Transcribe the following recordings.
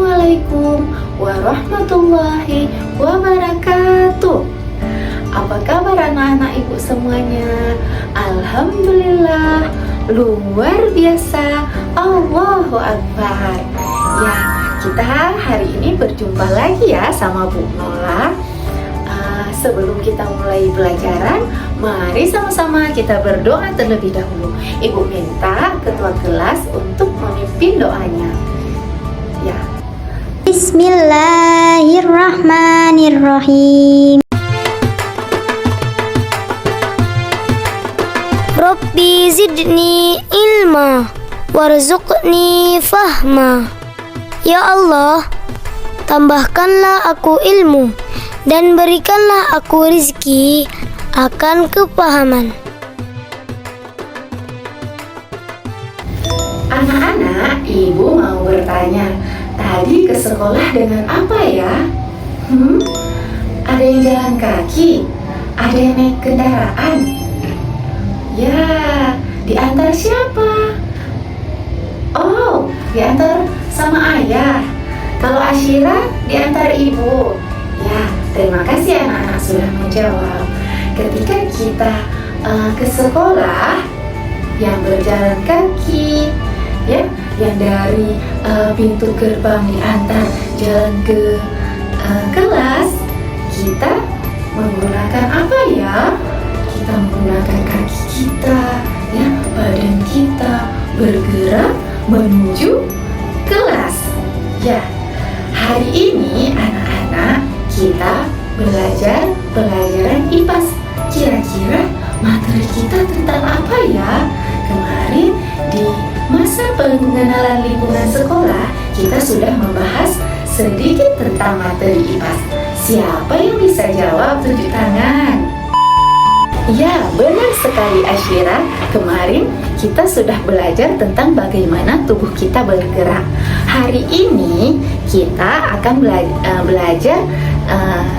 Assalamualaikum warahmatullahi wabarakatuh. Apa kabar anak-anak ibu semuanya? Alhamdulillah, luar biasa. Allahu Akbar. Ya, kita hari ini berjumpa lagi ya sama Bu Nola. Sebelum kita mulai pelajaran, mari sama-sama kita berdoa terlebih dahulu. Ibu minta ketua kelas untuk memimpin doanya. Ya. Bismillahirrahmanirrahim. Rabbi zidni ilma warzuqni fahma. Ya Allah, tambahkanlah aku ilmu dan berikanlah aku rizki akan kepahaman. Anak-anak, ibu mau bertanya, tadi ke sekolah dengan apa ya? Ada yang jalan kaki? Ada yang naik kendaraan? Ya, diantar siapa? Oh, diantar sama ayah. Kalau Asyira, diantar ibu. Ya, terima kasih anak-anak sudah menjawab. Ketika kita ke sekolah, yang berjalan kaki, ya, yang dari pintu gerbang diantar jalan ke kelas, kita menggunakan apa ya? Kita menggunakan kaki kita, ya, badan kita bergerak menuju kelas. Ya, hari ini anak-anak kita belajar pelajaran IPAS. Kira-kira materi kita tentang apa ya? Kemarin di masa pengenalan lingkungan sekolah, kita sudah membahas sedikit tentang materi IPAS. Siapa yang bisa jawab? Tunjuk tangan. Ya, benar sekali Asyira. Kemarin kita sudah belajar tentang bagaimana tubuh kita bergerak. Hari ini kita akan belajar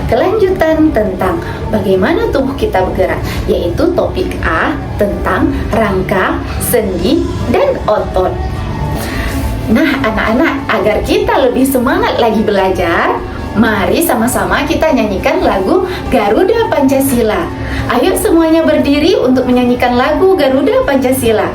kelanjutan tentang bagaimana tubuh kita bergerak, yaitu topik A tentang rangka, sendi, dan otot. Nah, anak-anak, agar kita lebih semangat lagi belajar, mari sama-sama kita nyanyikan lagu Garuda Pancasila. Ayo semuanya berdiri untuk menyanyikan lagu Garuda Pancasila.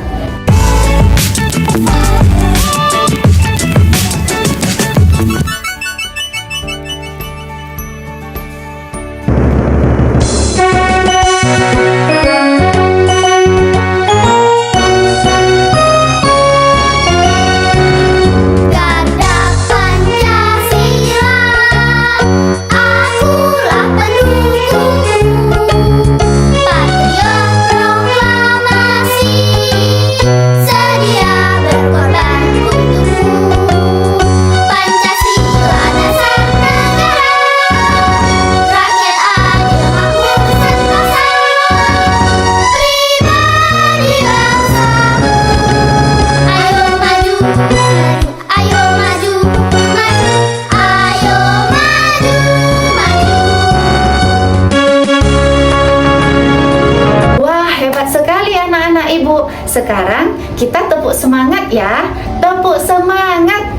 Sekarang kita tepuk semangat ya. Tepuk semangat.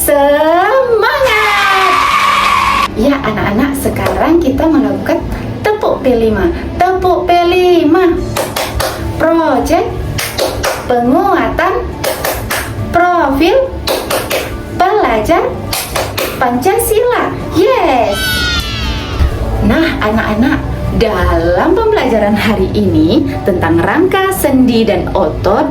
Semangat. Ya anak-anak, sekarang kita melakukan tepuk P5. Tepuk P5. Project penguatan profil pelajar Pancasila. Yes. Nah anak-anak, dalam pembelajaran hari ini tentang rangka, sendi, dan otot,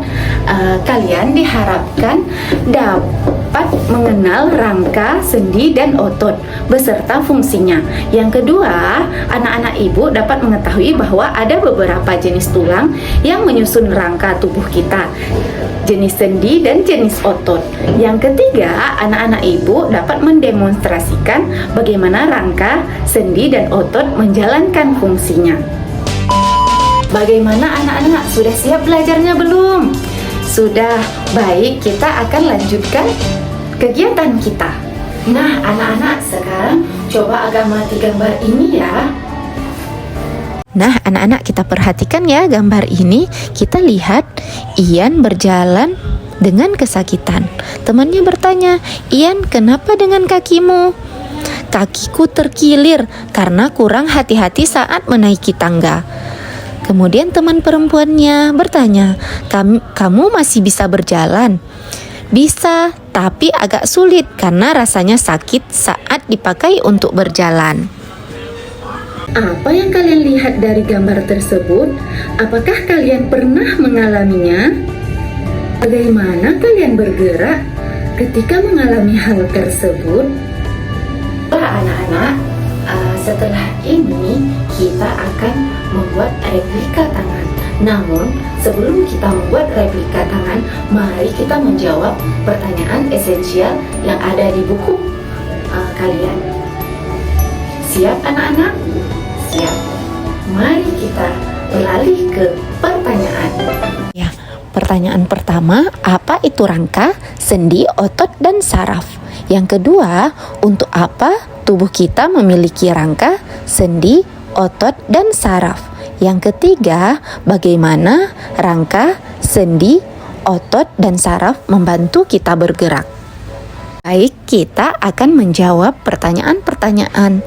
kalian diharapkan dapat mengenal rangka, sendi, dan otot beserta fungsinya. Yang kedua, anak-anak ibu dapat mengetahui bahwa ada beberapa jenis tulang yang menyusun rangka tubuh kita, jenis sendi, dan jenis otot. Yang ketiga, anak-anak ibu dapat mendemonstrasikan bagaimana rangka, sendi, dan otot menjalankan fungsinya. Bagaimana anak-anak? Sudah siap belajarnya belum? Sudah. Baik, kita akan lanjutkan kegiatan kita. Nah, anak-anak, sekarang coba amati gambar ini ya. Nah, anak-anak kita perhatikan ya gambar ini. Kita lihat Ian berjalan dengan kesakitan. Temannya bertanya, "Ian, kenapa dengan kakimu?" "Kakiku terkilir karena kurang hati-hati saat menaiki tangga." Kemudian teman perempuannya bertanya, "Kamu masih bisa berjalan?" "Bisa, tapi agak sulit karena rasanya sakit saat dipakai untuk berjalan." Apa yang kalian lihat dari gambar tersebut? Apakah kalian pernah mengalaminya? Bagaimana kalian bergerak ketika mengalami hal tersebut? Anak-anak, setelah ini kita akan membuat replika tangan. Namun, sebelum kita membuat replika tangan, mari kita menjawab pertanyaan esensial yang ada di buku kalian. Siap anak-anak? Siap. Mari kita beralih ke pertanyaan. Ya, pertanyaan pertama, apa itu rangka, sendi, otot, dan saraf? Yang kedua, untuk apa tubuh kita memiliki rangka, sendi, otot, dan saraf? Yang ketiga, bagaimana rangka, sendi, otot, dan saraf membantu kita bergerak? Baik, kita akan menjawab pertanyaan-pertanyaan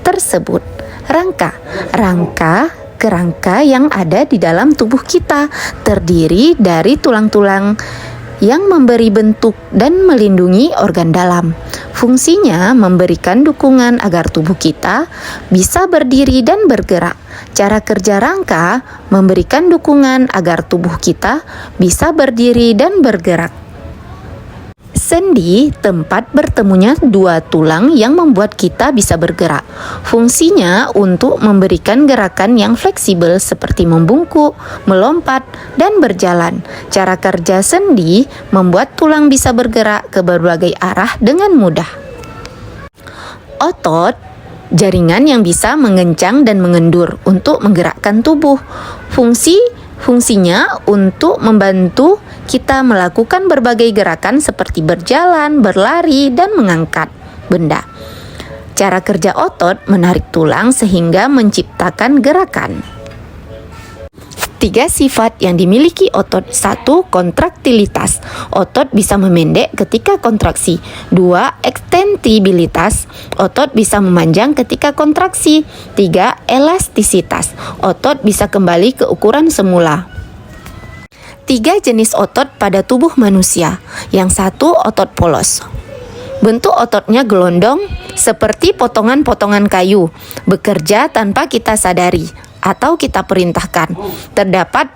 tersebut. Rangka, kerangka yang ada di dalam tubuh kita terdiri dari tulang-tulang yang memberi bentuk dan melindungi organ dalam. Fungsinya memberikan dukungan agar tubuh kita bisa berdiri dan bergerak. Cara kerja rangka memberikan dukungan agar tubuh kita bisa berdiri dan bergerak. Sendi, tempat bertemunya dua tulang yang membuat kita bisa bergerak. Fungsinya untuk memberikan gerakan yang fleksibel seperti membungkuk, melompat, dan berjalan. Cara kerja sendi membuat tulang bisa bergerak ke berbagai arah dengan mudah. Otot, jaringan yang bisa mengencang dan mengendur untuk menggerakkan tubuh. Fungsinya untuk membantu kita melakukan berbagai gerakan seperti berjalan, berlari, dan mengangkat benda. Cara kerja otot menarik tulang sehingga menciptakan gerakan. 3 sifat yang dimiliki otot. 1. Kontraktilitas. Otot bisa memendek ketika kontraksi. 2. Ekstensibilitas. Otot bisa memanjang ketika kontraksi. 3. Elastisitas. Otot bisa kembali ke ukuran semula. 3 jenis otot pada tubuh manusia. Yang 1, otot polos. Bentuk ototnya gelondong seperti potongan-potongan kayu, bekerja tanpa kita sadari atau kita perintahkan. Terdapat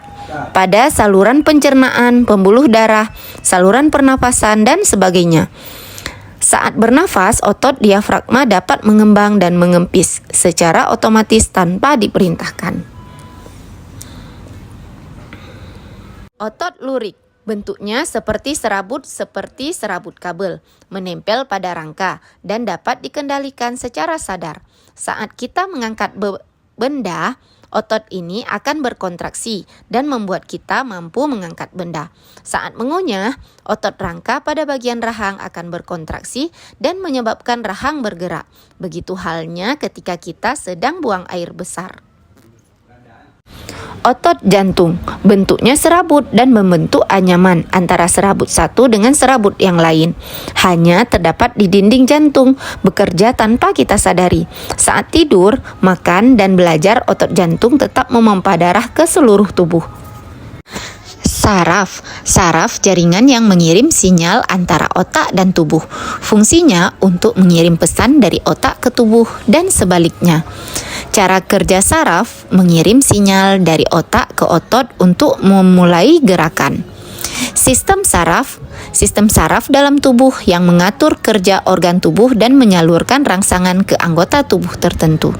pada saluran pencernaan, pembuluh darah, saluran pernafasan, dan sebagainya. Saat bernafas, otot diafragma dapat mengembang dan mengempis secara otomatis tanpa diperintahkan. Otot lurik. Bentuknya seperti serabut kabel, menempel pada rangka dan dapat dikendalikan secara sadar. Saat kita mengangkat benda, otot ini akan berkontraksi dan membuat kita mampu mengangkat benda. Saat mengunyah, otot rangka pada bagian rahang akan berkontraksi dan menyebabkan rahang bergerak. Begitu halnya ketika kita sedang buang air besar. Otot jantung, bentuknya serabut dan membentuk anyaman antara serabut satu dengan serabut yang lain. Hanya terdapat di dinding jantung, bekerja tanpa kita sadari. Saat tidur, makan, dan belajar, otot jantung tetap memompa darah ke seluruh tubuh. Saraf jaringan yang mengirim sinyal antara otak dan tubuh. Fungsinya untuk mengirim pesan dari otak ke tubuh dan sebaliknya. Cara kerja saraf mengirim sinyal dari otak ke otot untuk memulai gerakan. Sistem saraf dalam tubuh yang mengatur kerja organ tubuh dan menyalurkan rangsangan ke anggota tubuh tertentu.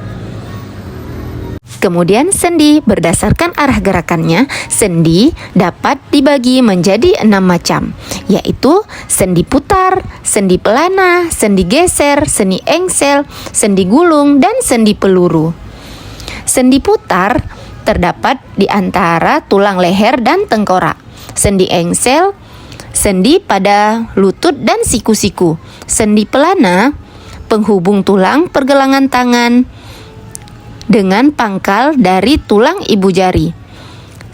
Kemudian sendi, berdasarkan arah gerakannya, sendi dapat dibagi menjadi 6 macam, yaitu sendi putar, sendi pelana, sendi geser, sendi engsel, sendi gulung, dan sendi peluru. Sendi putar terdapat di antara tulang leher dan tengkorak. Sendi engsel, sendi pada lutut dan siku-siku. Sendi pelana, penghubung tulang pergelangan tangan dengan pangkal dari tulang ibu jari.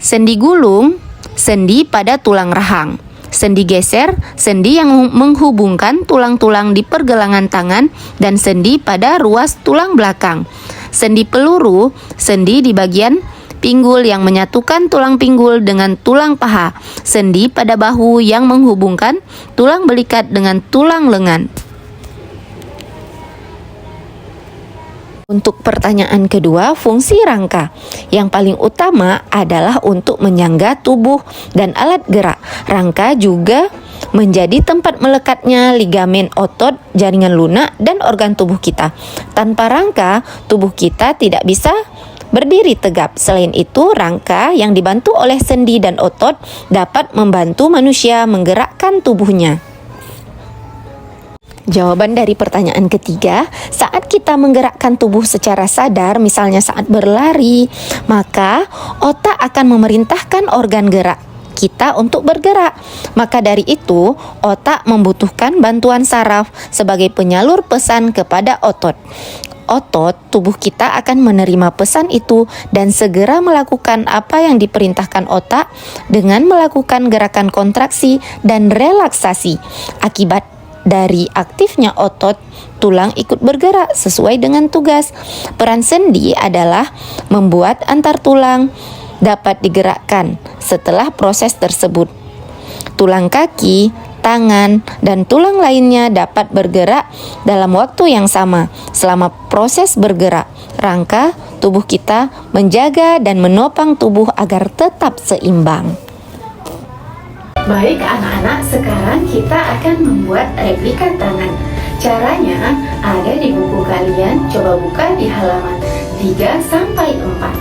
Sendi gulung, sendi pada tulang rahang. Sendi geser, sendi yang menghubungkan tulang-tulang di pergelangan tangan dan sendi pada ruas tulang belakang. Sendi peluru, sendi di bagian pinggul yang menyatukan tulang pinggul dengan tulang paha. Sendi pada bahu yang menghubungkan tulang belikat dengan tulang lengan. Untuk pertanyaan kedua, fungsi rangka yang paling utama adalah untuk menyangga tubuh dan alat gerak. Rangka juga menjadi tempat melekatnya ligamen, otot, jaringan lunak, dan organ tubuh kita. Tanpa rangka, tubuh kita tidak bisa berdiri tegap. Selain itu, rangka yang dibantu oleh sendi dan otot dapat membantu manusia menggerakkan tubuhnya. Jawaban dari pertanyaan ketiga, saat kita menggerakkan tubuh secara sadar, misalnya saat berlari, maka otak akan memerintahkan organ gerak kita untuk bergerak. Maka dari itu, otak membutuhkan bantuan saraf sebagai penyalur pesan kepada otot. Otot tubuh kita akan menerima pesan itu dan segera melakukan apa yang diperintahkan otak dengan melakukan gerakan kontraksi dan relaksasi. Akibat dari aktifnya otot, tulang ikut bergerak sesuai dengan tugas. Peran sendi adalah membuat antar tulang dapat digerakkan. Setelah proses tersebut, tulang kaki, tangan, dan tulang lainnya dapat bergerak dalam waktu yang sama. Selama proses bergerak, rangka tubuh kita menjaga dan menopang tubuh agar tetap seimbang. Baik anak-anak, sekarang kita akan membuat replika tangan. Caranya ada di buku kalian, coba buka di halaman 3-4.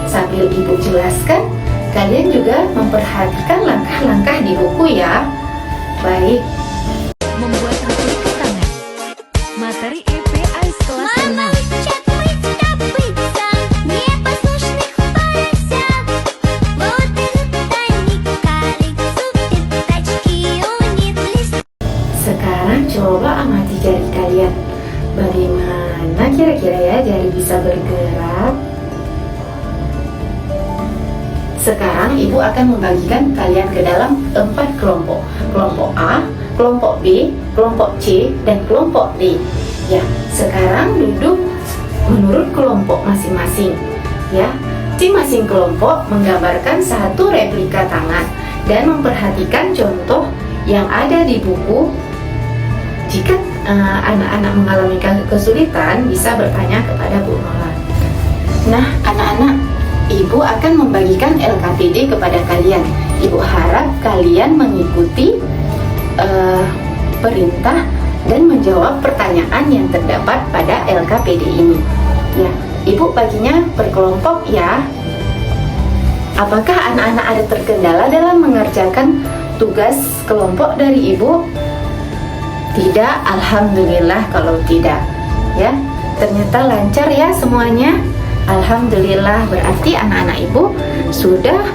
Sambil Ibu jelaskan, kalian juga memperhatikan langkah-langkah di buku ya. Baik. Membuat replika tangan. Materi EPA kelas 6. Sekarang coba amati jari kalian. Bagaimana kira-kira ya jari bisa bergerak? Sekarang Ibu akan membagikan kalian ke dalam 4 kelompok. Kelompok A, kelompok B, kelompok C, dan kelompok D. Ya, sekarang duduk menurut kelompok masing-masing. Ya, masing-masing kelompok menggambarkan satu replika tangan dan memperhatikan contoh yang ada di buku. Jika anak-anak mengalami kesulitan, bisa bertanya kepada Bu Nola. Nah, anak-anak, Ibu akan membagikan LKPD kepada kalian. Ibu harap kalian mengikuti perintah dan menjawab pertanyaan yang terdapat pada LKPD ini. Ya, Ibu baginya per kelompok ya. Apakah anak-anak ada terkendala dalam mengerjakan tugas kelompok dari Ibu? Tidak, alhamdulillah kalau tidak. Ya, ternyata lancar ya semuanya. Alhamdulillah, berarti anak-anak Ibu sudah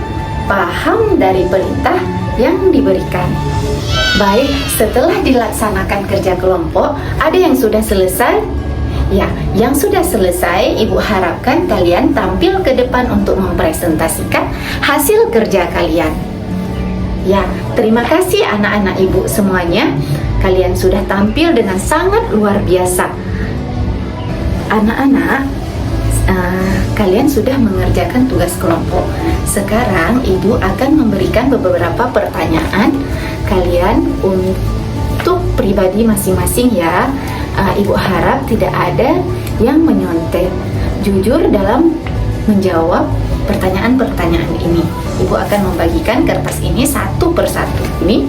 paham dari perintah yang diberikan. Baik, setelah dilaksanakan kerja kelompok, ada yang sudah selesai? Ya, yang sudah selesai, Ibu harapkan kalian tampil ke depan untuk mempresentasikan hasil kerja kalian. Ya, terima kasih anak-anak Ibu semuanya. Kalian sudah tampil dengan sangat luar biasa. Anak-anak, kalian sudah mengerjakan tugas kelompok. Sekarang Ibu akan memberikan beberapa pertanyaan kalian untuk pribadi masing-masing ya. Ibu harap tidak ada yang menyontek. Jujur dalam menjawab pertanyaan-pertanyaan ini. Ibu akan membagikan kertas ini satu persatu. Ini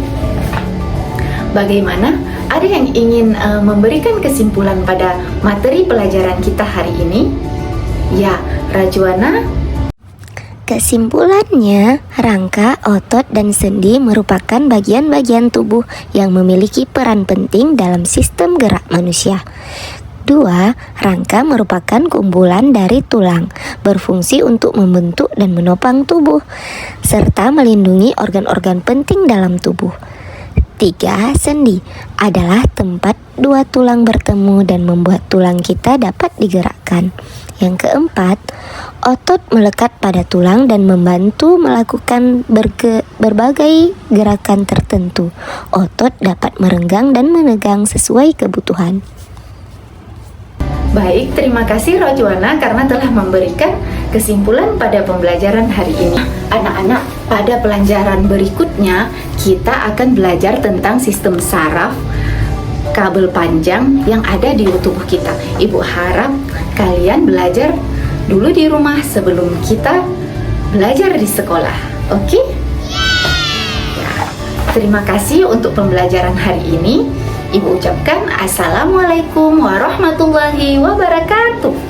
bagaimana? Ada yang ingin memberikan kesimpulan pada materi pelajaran kita hari ini? Ya, Rajwana. Kesimpulannya, rangka, otot, dan sendi merupakan bagian-bagian tubuh yang memiliki peran penting dalam sistem gerak manusia. 2. Rangka merupakan kumpulan dari tulang, berfungsi untuk membentuk dan menopang tubuh, serta melindungi organ-organ penting dalam tubuh. 3. Sendi adalah tempat dua tulang bertemu dan membuat tulang kita dapat digerakkan. Yang keempat, otot melekat pada tulang dan membantu melakukan berbagai gerakan tertentu. Otot dapat merenggang dan menegang sesuai kebutuhan. Baik, terima kasih Rojwana karena telah memberikan kesimpulan pada pembelajaran hari ini. Anak-anak, pada pelajaran berikutnya kita akan belajar tentang sistem saraf kabel panjang yang ada di tubuh kita. Ibu harap kalian belajar dulu di rumah sebelum kita belajar di sekolah. Oke? Ya, terima kasih untuk pembelajaran hari ini. Ibu ucapkan Assalamualaikum warahmatullahi wabarakatuh.